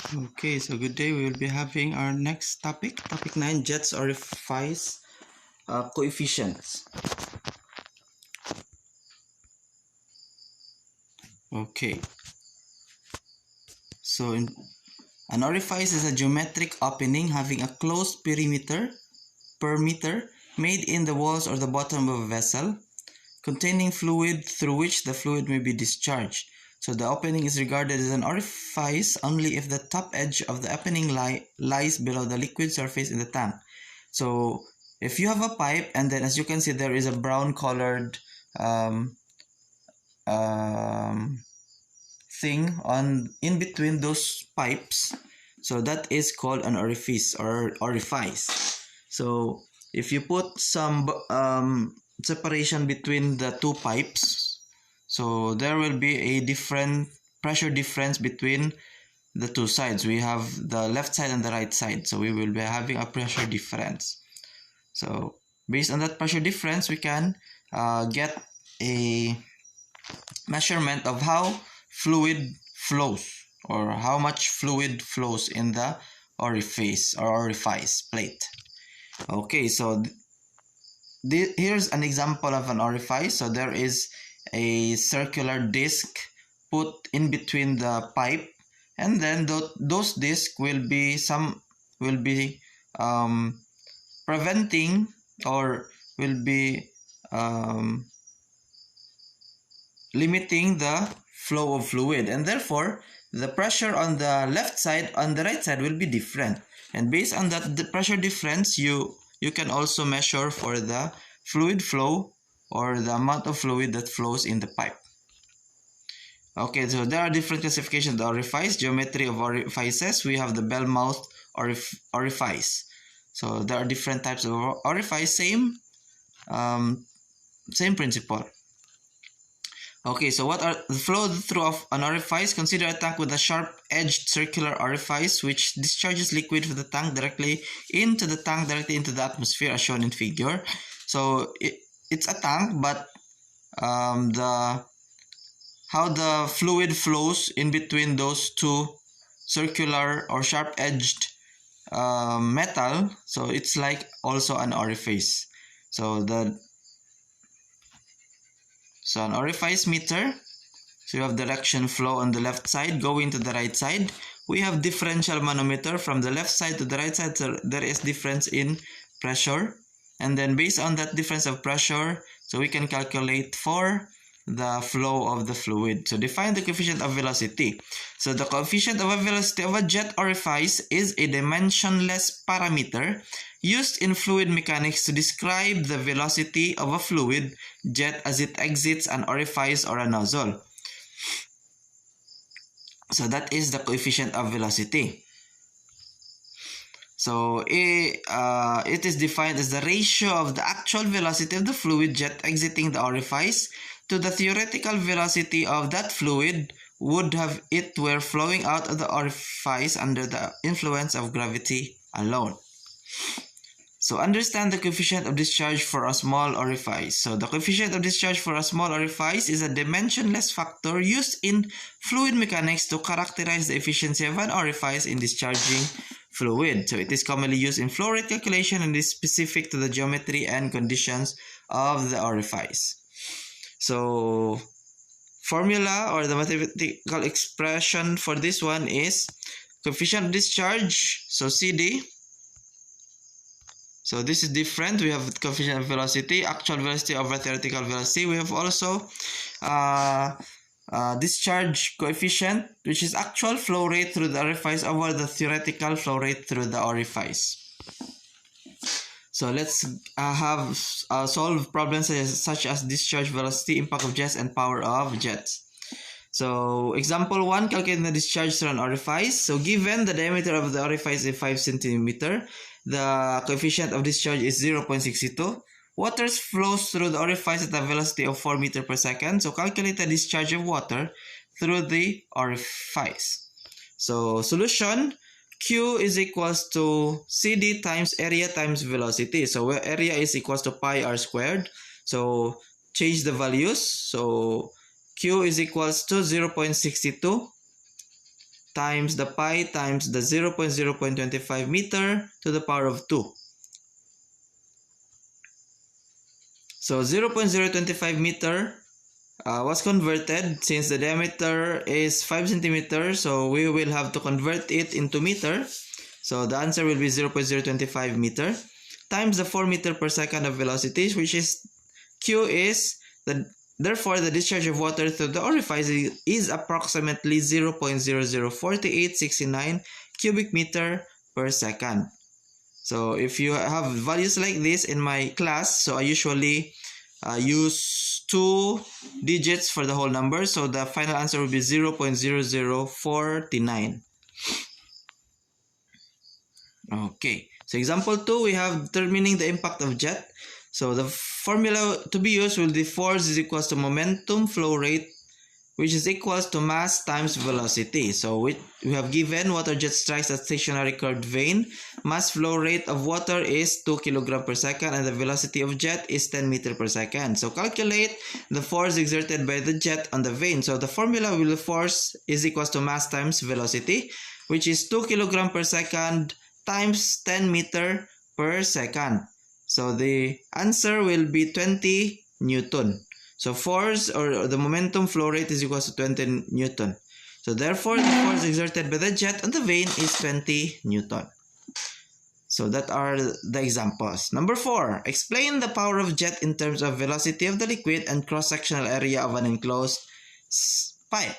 Okay, so good day. We will be having our next topic, topic 9, jets orifice coefficients. Okay, so an orifice is a geometric opening having a closed perimeter made in the walls or the bottom of a vessel containing fluid through which the fluid may be discharged. So the opening is regarded as an orifice only if the top edge of the opening lies below the liquid surface in the tank. So if you have a pipe and then as you can see there is a brown colored thing in between those pipes, so that is called an orifice or orifice. So if you put some separation between the two pipes, so there will be a different pressure difference between the two sides. We have the left side and the right side, so we will be having a pressure difference. So based on that pressure difference, we can get a measurement of how fluid flows or how much fluid flows in the orifice or orifice plate. Okay, so here's an example of an orifice. So there is a circular disc put in between the pipe, and then those discs will be preventing or will be limiting the flow of fluid, and therefore the pressure on the left side and the right side will be different, and based on that the pressure difference you can also measure for the fluid flow or the amount of fluid that flows in the pipe. Okay, so there are different classifications of the orifice. Geometry of orifices. We have the bell mouth orifice. So there are different types of orifice, same principle. Okay, so what are the flow through of an orifice? Consider a tank with a sharp-edged circular orifice which discharges liquid from the tank directly into the atmosphere as shown in figure. So it's a tank, but how the fluid flows in between those two circular or sharp-edged metal, so it's like also an orifice. So an orifice meter, so you have direction flow on the left side going to the right side. We have differential manometer from the left side to the right side, so there is difference in pressure, and then based on that difference of pressure, so we can calculate for the flow of the fluid. So define the coefficient of velocity. So the coefficient of a velocity of a jet orifice is a dimensionless parameter used in fluid mechanics to describe the velocity of a fluid jet as it exits an orifice or a nozzle. So that is the coefficient of velocity. So it is defined as the ratio of the actual velocity of the fluid jet exiting the orifice to the theoretical velocity of that fluid would have it were flowing out of the orifice under the influence of gravity alone. So understand the coefficient of discharge for a small orifice. So the coefficient of discharge for a small orifice is a dimensionless factor used in fluid mechanics to characterize the efficiency of an orifice in discharging fluid. So it is commonly used in flow rate calculation and is specific to the geometry and conditions of the orifice. So formula or the mathematical expression for this one is coefficient of discharge, so CD. So this is different. We have coefficient of velocity, actual velocity over theoretical velocity. We have also discharge coefficient, which is actual flow rate through the orifice over the theoretical flow rate through the orifice. So let's solve problems such as discharge velocity, impact of jets, and power of jets. So example 1, calculate the discharge through an orifice. So given the diameter of the orifice is 5 cm, the coefficient of discharge is 0.62. Water flows through the orifice at a velocity of 4 meters per second. So calculate the discharge of water through the orifice. So solution, Q is equals to CD times area times velocity. So where area is equals to pi r squared. So change the values. So Q is equals to 0.62 times the pi times the 0.0.25 meter to the power of 2. So 0.025 meter was converted since the diameter is 5 centimeters. So we will have to convert it into meter. So the answer will be 0.025 meter times the 4 meter per second of velocity, which is Q is therefore the discharge of water through the orifice is approximately 0.004869 cubic meter per second. So if you have values like this in my class, so I usually use 2 digits for the whole number. So the final answer will be 0.0049. Okay, so example 2, we have determining the impact of jet. So the formula to be used will be force is equals to momentum flow rate, which is equals to mass times velocity. So we have given water jet strikes a stationary curved vein. Mass flow rate of water is 2 kg per second and the velocity of jet is 10 meter per second. So calculate the force exerted by the jet on the vein. So the formula will be force is equals to mass times velocity, which is 2 kg per second times 10 meter per second. So the answer will be 20 Newton. So force or the momentum flow rate is equal to 20 Newton. So therefore the force exerted by the jet on the vein is 20 Newton. So that are the examples. Number 4, explain the power of jet in terms of velocity of the liquid and cross-sectional area of an enclosed pipe.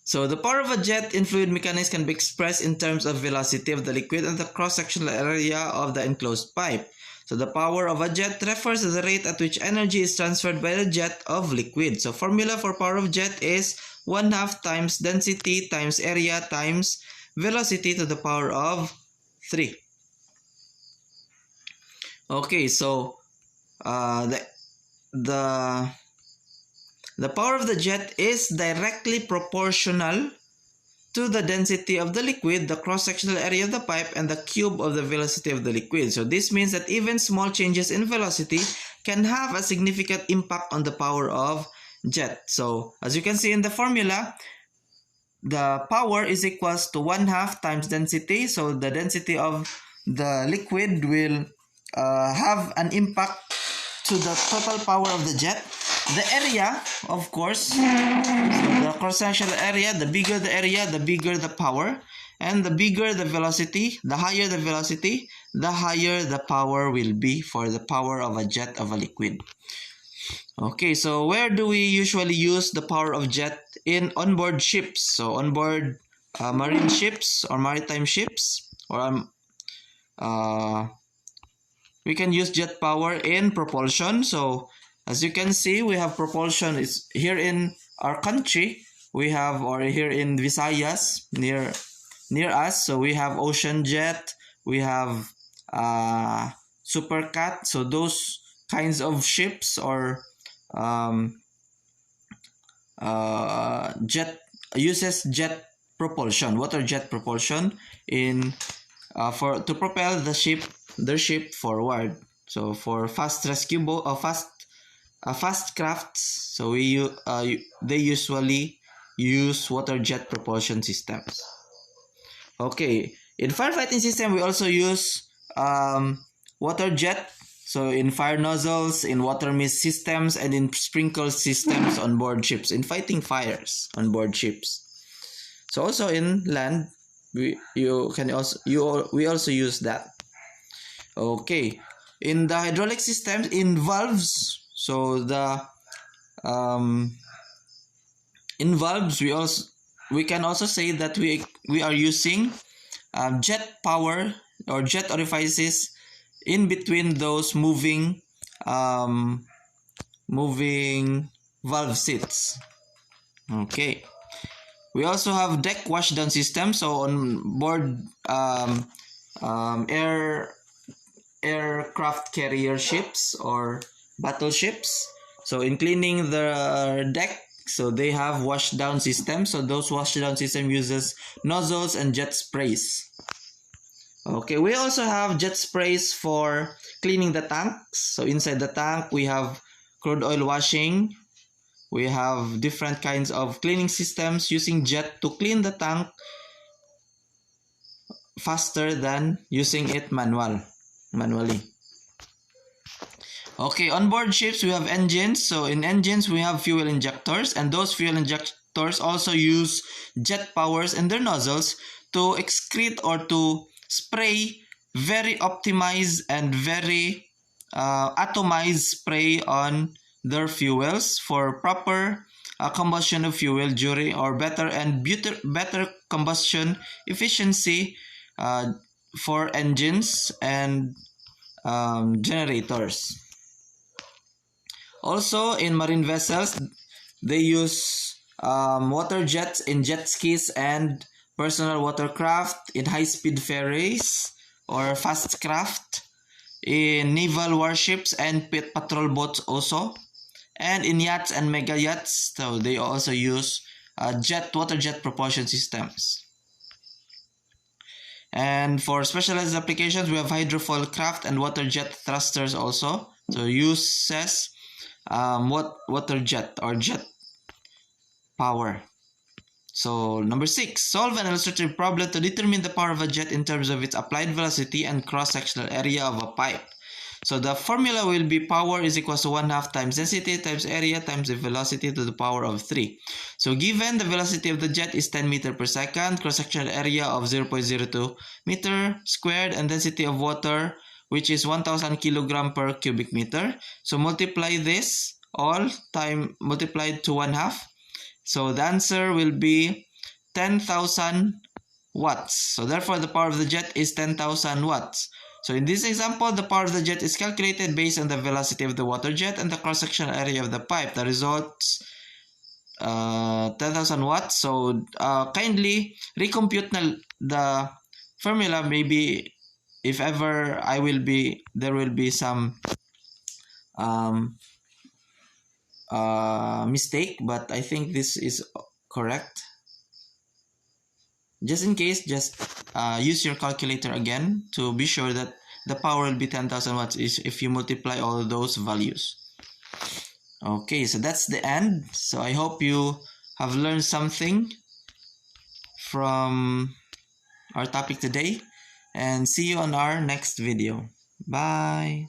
So the power of a jet in fluid mechanics can be expressed in terms of velocity of the liquid and the cross-sectional area of the enclosed pipe. So the power of a jet refers to the rate at which energy is transferred by the jet of liquid. So formula for power of jet is 1/2 times density times area times velocity to the power of 3. Okay, so the power of the jet is directly proportional to the density of the liquid, the cross-sectional area of the pipe, and the cube of the velocity of the liquid. So this means that even small changes in velocity can have a significant impact on the power of jet. So as you can see in the formula, the power is equals to 1/2 times density. So the density of the liquid will have an impact to the total power of the jet. The area, of course, so the cross-sectional area, the bigger the area, the bigger the power. And the bigger the velocity, the higher the velocity, the higher the power will be for the power of a jet of a liquid. Okay, so where do we usually use the power of jet? In onboard ships. So onboard marine ships or maritime ships, or we can use jet power in propulsion. So as you can see, we have propulsion is here in our country. We have, or here in Visayas, near us. So we have ocean jet, we have supercat. So those kinds of ships or jet uses jet propulsion, water jet propulsion in to propel their ship forward. So for fast rescue boat or fast crafts, so they usually use water jet propulsion systems. Okay, in firefighting system we also use water jet. So in fire nozzles, in water mist systems, and in sprinkler systems on board ships, in fighting fires on board ships. So also in land, we also use that. Okay, in the hydraulic systems, in valves, so the in valves we can also say that we are using jet power or jet orifices in between those moving valve seats. Okay, we also have deck washdown system. So on board aircraft carrier ships or battleships, so in cleaning the deck, so they have washdown systems. So those washdown system uses nozzles and jet sprays. Okay, we also have jet sprays for cleaning the tanks. So inside the tank we have crude oil washing We have different kinds of cleaning systems using jet to clean the tank faster than using it manually. Okay, on board ships we have engines. So in engines we have fuel injectors, and those fuel injectors also use jet powers in their nozzles to excrete or to spray very optimized and very atomized spray on their fuels for proper combustion of fuel during, or better combustion efficiency for engines and generators. Also, in marine vessels, they use water jets in jet skis and personal watercraft, in high-speed ferries or fast craft, in naval warships and patrol boats also, and in yachts and mega yachts. So they also use water jet propulsion systems. And for specialized applications, we have hydrofoil craft and water jet thrusters also. So uses water jet or jet power. So number 6, solve an illustrative problem to determine the power of a jet in terms of its applied velocity and cross-sectional area of a pipe. So the formula will be power is equal to 1/2 times density times area times the velocity to the power of 3. So given the velocity of the jet is 10 meter per second, cross-sectional area of 0.02 meter squared, and density of water which is 1000 kilogram per cubic meter. So multiply this all time multiplied to 1/2. So the answer will be 10,000 watts. So therefore the power of the jet is 10,000 watts. So in this example, the power of the jet is calculated based on the velocity of the water jet and the cross-sectional area of the pipe. The results 10,000 watts. So kindly recompute the formula. Maybe if ever there will be some mistake, but I think this is correct. Just in case, just use your calculator again to be sure that the power will be 10,000 watts if you multiply all those values. Okay, so that's the end. So I hope you have learned something from our topic today, and see you on our next video. Bye.